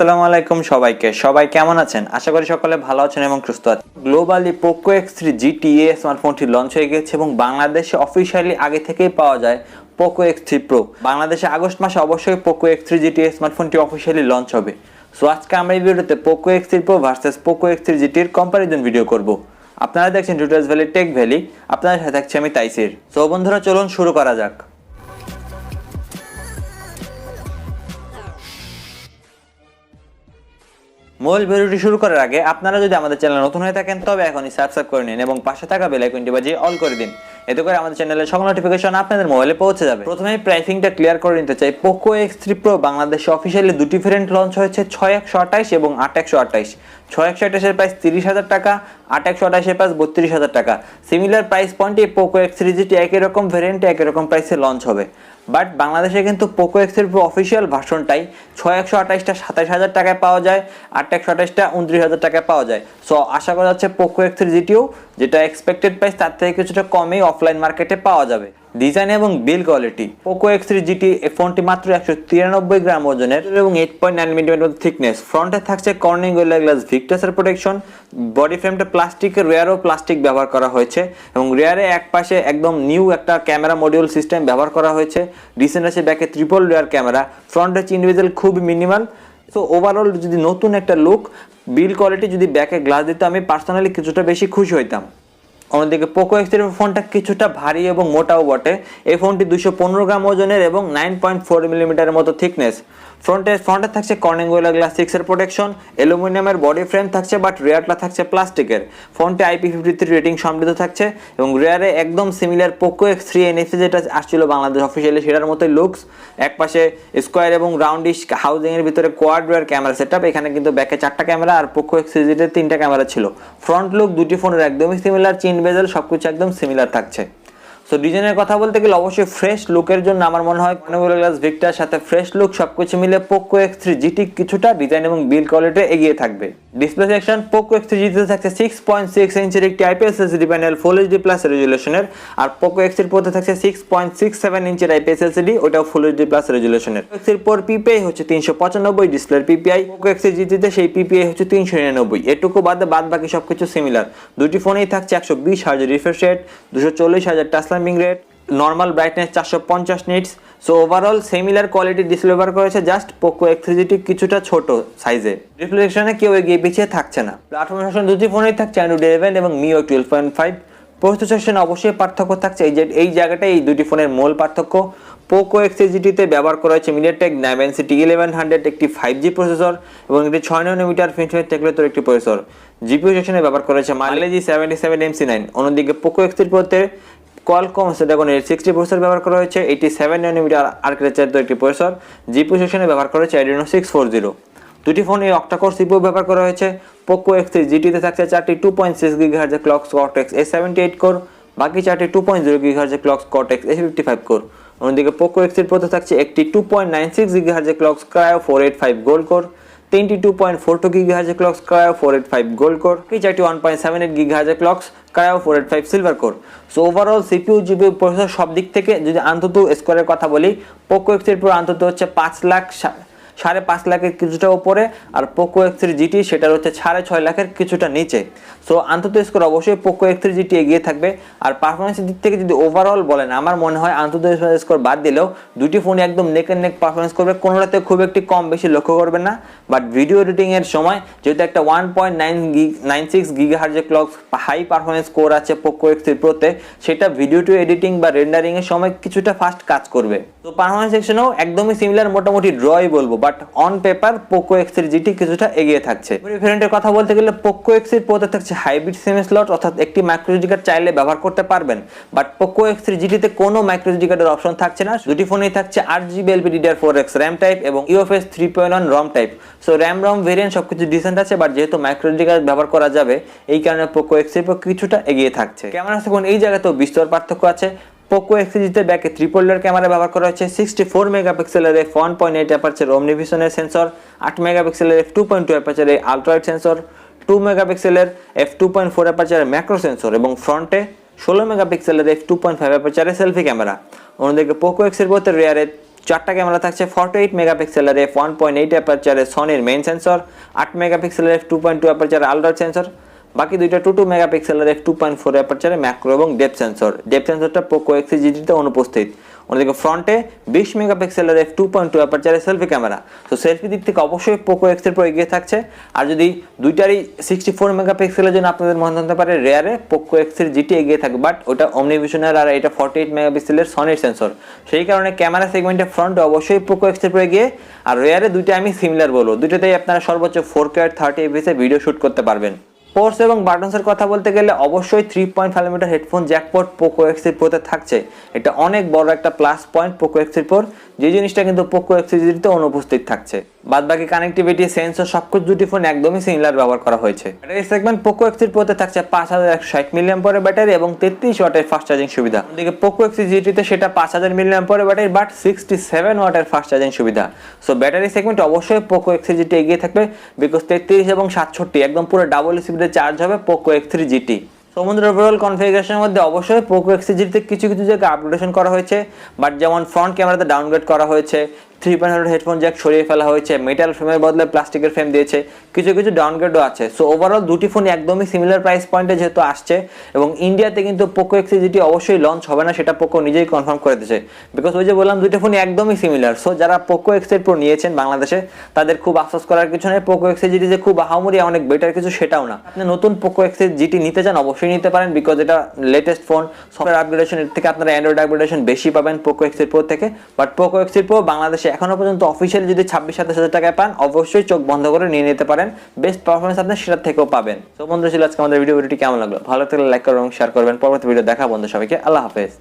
আসসালামু আলাইকুম সবাই কেমন আছেন? আশা করি সকলে ভালো আছেন এবং সুস্থ আছেন। গ্লোবালি Poco X3 GT স্মার্টফোনটি লঞ্চ হয়ে গেছে এবং বাংলাদেশে অফিশিয়ালি আগে থেকেই পাওয়া যায় Poco X3 Pro। বাংলাদেশে আগস্ট মাসে অবশ্যই Poco X3 GT স্মার্টফোনটি অফিশিয়ালি লঞ্চ হবে। সো আজকে আমরা এই ভিডিওতে Poco X3 Pro versus Poco X3 GT এর কম্পারিজন ভিডিও করব। আপনারা দেখছেন টিউটোরিয়ালস ভ্যালি টেক ভ্যালি, আপনাদের সাথে থাকছি আমি তাইসির। সো বন্ধুরা চলুন শুরু করা যাক। মূল ভিডিওটি শুরু করার আগে আপনারা যদি আমাদের চ্যানেলে নতুন হয়ে থাকেন তবে এখনই সাবস্ক্রাইব করে নিন এবং পাশে থাকা বেল আইকনটি বাজিয়ে অল করে দিন। এতে করে আমাদের চ্যানেলের সকল নোটিফিকেশন আপনাদের মোবাইলে পৌঁছে যাবে। প্রথমেই প্রাইসিংটা ক্লিয়ার করে নিতে চাই। Poco X3 Pro বাংলাদেশে অফিশিয়ালি দুটি ভেরিয়েন্ট লঞ্চ হয়েছে 6128 এবং 8128। 6128 এর প্রাইস 30,000 টাকা, 8128 এর প্রাইস 32,000 টাকা। সিমিলার প্রাইস পয়েন্টে Poco X3 GT একই রকম ভেরিয়েন্টে একই রকম প্রাইসে লঞ্চ হবে। বাট বাংলাদেশে কিন্তু Poco X3 Pro অফিশিয়াল ভার্সনটাই 6128টা 27,000 টাকায় পাওয়া যায়, 8128টা 29,000 টাকায় পাওয়া যায়। সো আশা করা যাচ্ছে Poco X3 GTও যেটা এক্সপেক্টেড প্রাইস তার থেকে কিছুটা কমই অফলাইন মার্কেটে পাওয়া যাবে। ডিজাইন এবং build quality, Poco X3 GT ফোনটি মাত্র 193 গ্রাম ওজনের এবং 8.9 মিলিমিটার থিকনেস। ফ্রন্টে থাকছে কর্নিং গোরিলা গ্লাস ভিক্টাসের প্রোটেকশন। বডি ফ্রেমটা প্লাস্টিকের, রেয়ারও প্লাস্টিক ব্যবহার করা হয়েছে এবং রেয়ারে এক পাশে একদম নিউ একটা ক্যামেরা মডিউল সিস্টেম ব্যবহার করা হয়েছে। ডিসেন্ট আছে ব্যাকে ট্রিপল রেয়ার ক্যামেরা। ফ্রন্টে ইন্ডিভিজুয়াল খুব মিনিমাল। সো ওভারঅল যদি নতুন একটা লুক, বিল্ড কোয়ালিটি যদি ব্যাকে গ্লাস দিত আমি পার্সোনালি কিছুটা বেশি খুশি হইতাম। অন্যদিকে Poco X3 ফোনটা কিছুটা ভারী এবং মোটাও বটে। এই ফোনটি 215 গ্রাম ওজনের এবং 9.4 মিলিমিটারের মতো থিকনেস। ফ্রন্টে থাকছে কর্নিং গোরিলা গ্লাস 6 এর প্রোটেকশন। অ্যালুমিনিয়ামের বডি ফ্রেম থাকছে বাট রেয়ারটা থাকছে প্লাস্টিকের। ফোনটি IP53 রেটিং সমৃদ্ধ থাকছে এবং রেয়ারে একদম সিমিলার Poco X3 NFC যেটা আসছিল বাংলাদেশ অফিসিয়ালি সেটার মতোই লুকস। একপাশে স্কোয়ার এবং রাউন্ডিশ হাউজিং এর ভিতরে কোয়াড রেয়ার ক্যামেরা সেটআপ। এখানে কিন্তু ব্যাকে 4টা ক্যামেরা আর Poco X3 GT এর 3টা ক্যামেরা ছিল। ফ্রন্ট লুক দুটি ফোনের একদমই সিমিলার, চিন বেজেল সবকিছু একদম সিমিলার থাকছে। সো ডিজাইনের কথা বলতে গেলে অবশ্যই ফ্রেশ লুকের জন্য আমার মনে হয় কর্নিং গ্লাস ভিক্টার সাথে ফ্রেশ লুক সবকিছু মিলে Poco X3 GT কিছুটা ডিজাইন এবং বিল্ড কোয়ালিটি এগিয়ে থাকবে। Display section, Poco X3 GT তে থাকছে 6.6 ইঞ্চির একটি IPS LCD panel full HD plus রেজুলেশনের, আর Poco X3 Pro তে থাকছে 6.67 ইঞ্চির IPS LCD, ওটাও ফুল HD প্লাস রেজুলেশনের। X3 Pro PPI হচ্ছে 395 ডিসপ্লের PPI। Poco X3 GT তে সেই PPI হচ্ছে 399। এটুকু বাদে বাদ বাকি সবকিছু সিমিলার। দুটি ফোনেই থাকছে 120 hertz refresh rate, 240 hertz touch lighting rate, normal brightness 450 nits. So overall similar quality display ব্যবহার করেছে, জাস্ট Poco X3 GT কিছুটা ছোট সাইজে। রিফ্লেকশনে কেউ এগিয়ে পিছিয়ে থাকছে না। প্ল্যাটফর্ম সেকশন দুটি ফোনেই থাকছে Android 11 এবং MIUI 12.5। প্রসেসর সেকশনে অবশ্যই পার্থক্য থাকছে, এই জায়গাটাই এই দুটি ফোনের মূল পার্থক্য। Poco X3 GT তে ব্যবহার করা হয়েছে MediaTek Dimensity 1100 একটি 5G প্রসেসর এবং একটি 6 ন্যানোমিটার ফিনফিনিট টেকনোলজির একটি প্রসেসর। জিপিইউ সেকশনে ব্যবহার করা হয়েছে Mali G77MC9। অন্যদিকে Poco X3 Pro তে Qualcomm Snapdragon 860 প্রসেসর ব্যবহার করা হয়েছে, এটি 7 ন্যানোমিটার আর্কিটেকচারের একটি প্রসেসর। জিপিইউ সেকশনে ব্যবহার করা হয়েছে Adreno 640। দুটি ফোনে অক্টা-কোর সিপিইউ ব্যবহার করা হয়েছে। Poco X3 GT তে থাকছে 4টি 2.6 GHz clock Cortex A78 core, বাকি 4টি 2.0 GHz clock Cortex A55 core. অন্যদিকে Poco X3 Pro তে থাকছে একটি 2.96 GHz clock Cryo 485 gold core, তিনটি 2.42 GHz clock Cryo 485 gold core, এই চারটি 1.78 GHz clock Cryo 485 silver core. So overall CPU GPU processor সব দিক থেকে যদি অন্তত স্কোরের কথা বলি, Poco X3 Pro অন্তত হচ্ছে 5.5 লাখের কিছুটা উপরে, আর Poco X3 GT সেটার হচ্ছে 6.5 লাখের কিছুটা নিচে। সো অন্তত স্কোর অবশ্যই Poco X3 GT এগিয়ে থাকবে। আর পারফরমেন্সের দিক থেকে যদি ওভারঅল বলেন, আমার মনে হয় অন্তত স্কোর বাদ দিলেও দুটি ফোনই একদম নেক এন্ড নেক পারফরমেন্স করবে, কোনোটাতে খুব একটি কম বেশি লক্ষ্য করবেন না। বাট ভিডিও এডিটিং এর সময় যেহেতু একটা 1.96 GHz clock high performance core আছে Poco X3 Pro তে, সেটা ভিডিও টু এডিটিং বা রেন্ডারিং এর সময় কিছুটা ফাস্ট কাজ করবে। তো পারফরমেন্স সেকশনেও একদমই সিমিলার, মোটামুটি ড্রই বলবো, but on paper Poco X3 GT কিছুটা এগিয়ে থাকছে। ভেরিয়েন্টের কথা বলতে গেলে Poco X3 Pro তে থাকছে হাইব্রিড সিম স্লট, অর্থাৎ একটি মাইক্রোএসডি কার্ড চাইলে ব্যবহার করতে পারবেন। বাট Poco X3 GT তে কোনো মাইক্রোএসডি কার্ডের অপশন থাকছে না। দুটি ফোনেই থাকছে 8GB LPDDR4X RAM টাইপ এবং UFS 3.1 ROM type. So RAM ROM variant সবকিছু ডিসেন্ট আছে, বাট যেহেতু মাইক্রোএসডি কার্ড ব্যবহার করা যাবে এই কারণে Poco X3 Pro কিছুটা এগিয়ে থাকছে। ক্যামেরা সেকশন এই জায়গাতেও বিস্তর পার্থক্য আছে। Poco X3 GT তে ব্যাকে ট্রিপল লেয়ার ক্যামেরা ব্যবহার করা হয়েছে, 64 মেগাপিক্সেলের f1.8 অ্যাপারচার ওমনিভিশনের সেন্সর, 8 মেগাপিক্সেলের f2.2 অ্যাপারচারের আলট্রাওয়াইড সেন্সর, 2 মেগাপিক্সেলের f2.4 অ্যাপারচারের ম্যাক্রো সেন্সর এবং ফ্রন্টে 16 মেগাপিক্সেলের f2.5 অ্যাপারচারের সেলফি ক্যামেরা। অন্যদিকে Poco X3 Pro তে রেয়ারে চারটা ক্যামেরা থাকছে 48 মেগাপিক্সেলের f1.8 অ্যাপারচারে সনির মেইন সেন্সর, 8 মেগাপিক্সেলের f2.2 অ্যাপারচারে আলট্রা সেন্সর, বাকি দুইটা 22 মেগাপিক্সেলের f2.4 অ্যাপারচারে ম্যাক্রো এবং ডেপথ সেন্সর। ডেপথ সেন্সরটা পোকো X3 GT তে অনুপস্থিত। অন্যদিকে ফ্রন্টে 20 মেগাপিক্সেলের f2.2 অ্যাপারচারে সেলফি ক্যামেরা। তো সেলফি দিক থেকে অবশ্যই পোকো X3 Pro এগিয়ে থাকছে। আর যদি দুইটারই 64 মেগাপিক্সেলের জন্য আপনাদের মনে হতে পারে রেয়ারে পোকো X3 GT এগিয়ে থাকে, বাট ওটা অমনিভিশনের আর এটা 48 মেগাপিক্সেলের সনির সেন্সর। সেই কারণে ক্যামেরা সেগমেন্টে ফ্রন্টে অবশ্যই পোকো X3 Pro এগিয়ে, আর রেয়ারে দুইটা আমি সিমিলার বলবো। দুইটাতেই আপনারা সর্বোচ্চ 4K আর 30 fps এ ভিডিও শুট করতে পারবেন। পোর্টস এবং বাটনসের কথা বলতে গেলে অবশ্যই 3.5mm headphone Jack port Poco X3 Pro তে থাকছে। এটা অনেক বড় একটা plus point Poco X3 Pro, যে জিনিসটা কিন্তু পোকো X3 GT তে অনুপস্থিত থাকছে। বাদবাকি কানেক্টিভিটি, সেন্সর সবকিছু দুটি ফোন একদমই সিমিলার ব্যবহার করা হয়েছে। Battery segment Poco X3 Pro তে থাকছে 5160 mAh ব্যাটারি এবং 33 ওয়াটের ফাস্ট চার্জিং সুবিধা। অন্যদিকে পোকো X3 GT তে সেটা 5000 mAh ব্যাটারি বাট 67 ওয়াটের ফাস্ট চার্জিং সুবিধা। সো ব্যাটারি সেগমেন্ট অবশ্যই পোকো X3 GT এগিয়ে থাকবে, বিকজ 33 এবং 67 একদম পুরো ডাবল স্পিডে চার্জ হবে পোকো X3 GT। সমুদ্র ওভারঅল কনফিগারেশনের মধ্যে অবশ্যই পোকো X3 GT তে কিছু জায়গায় আপগ্রেডেশন করা হয়েছে, বাট যেমন ফ্রন্ট ক্যামেরাতে ডাউনগ্রেড করা হয়েছে, 3.0 হেডফোন জ্যাক সরিয়ে ফেলা হয়েছে, মেটাল ফ্রেমের বদলে প্লাস্টিকের ফ্রেম দিয়েছে, কিছু ডাউনগ্রেডও আছে। সো ওভারঅল দুটি ফোন একদমই সিমিলার প্রাইস পয়েন্টে যেহেতু আসছে, এবং ইন্ডিয়াতে কিন্তু পোকো X3 GT অবশ্যই লঞ্চ হবে না, সেটা পোকো নিজেই কনফার্ম করে দিয়েছে। বিকজ ওই যে বললাম দুইটা ফোন একদমই সিমিলার। সো যারা পোকো X3 Pro নিয়েছেন বাংলাদেশে, তাদের খুব আফসোস করার কিছু নেই। পোকো X3 GT যে খুব আহামরি অনেক বেটার কিছু সেটাও না। আপনি নতুন পোকো X3 GT নিতে চান অবশ্যই নিতে পারেন, বিকজ এটা লেটেস্ট ফোন, সফটওয়্যার আপগ্রেডেশন এর থেকে আপনারা অ্যান্ড্রয়েড আপগ্রেডেশন বেশি পাবেন পোকো X3 Pro থেকে। বাট পোকো X3 Pro বাংলাদেশে এখনো পর্যন্ত অফিশিয়ালি যদি 26-27 হাজার টাকায় পান, অবশ্যই চোখ বন্ধ করে নিয়ে নিতে পারেন। বেস্ট পারফরমেন্স আপনি সেটার থেকেও পাবেন। তো বন্ধুরা ছিল আজকে আমাদের ভিডিওটি কেমন লাগলো? ভালো থাকলে লাইক করবেন এবং শেয়ার করবেন। পরবর্তী ভিডিও দেখা বন্ধু সবাইকে আল্লাহ হাফেজ।